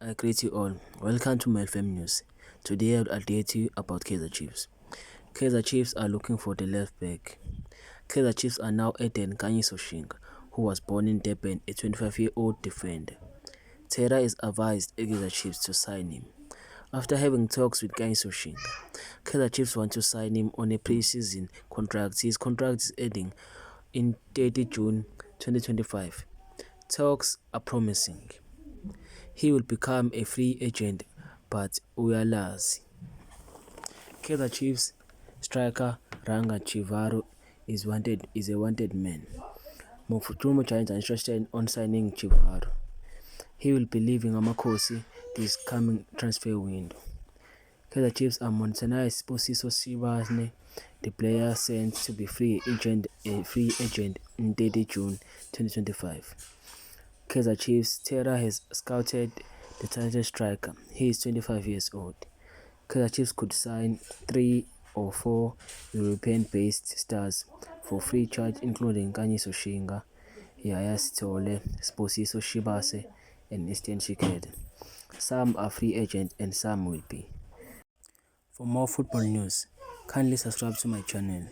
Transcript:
I greet you all. Welcome to my FM News. Today I'll update you about Kaizer Chiefs. Kaizer Chiefs are looking for the left back. Kaizer Chiefs are now adding Kanye Soshinga, who was born in Durban, a 25-year-old defender. Terra is advised Kaizer Chiefs to sign him. After having talks with Kanye Soshinga, Kaizer Chiefs want to sign him on a pre-season contract. His contract is ending in 30 June 2025. Talks are promising. He will become a free agent, but uyalazi. Kaizer Chiefs striker Ranga Chivaro is a wanted man. Mofuthumo Giants are interested on signing Chivaro. He will be leaving Amakhosi this coming transfer window. Kaizer Chiefs are monitoring Sposiso Sibane, the player sent to be a free agent in 30 June 2025. Kaizer Chiefs Terra has scouted the talented striker. He is 25 years old. Kaizer Chiefs could sign 3 or 4 European-based stars for free charge, including Kanye Soshinga, Yaya Sithole, Sposiso Shibase, and Estienne Chikede. Some are free agents and some will be. For more football news, kindly subscribe to my channel.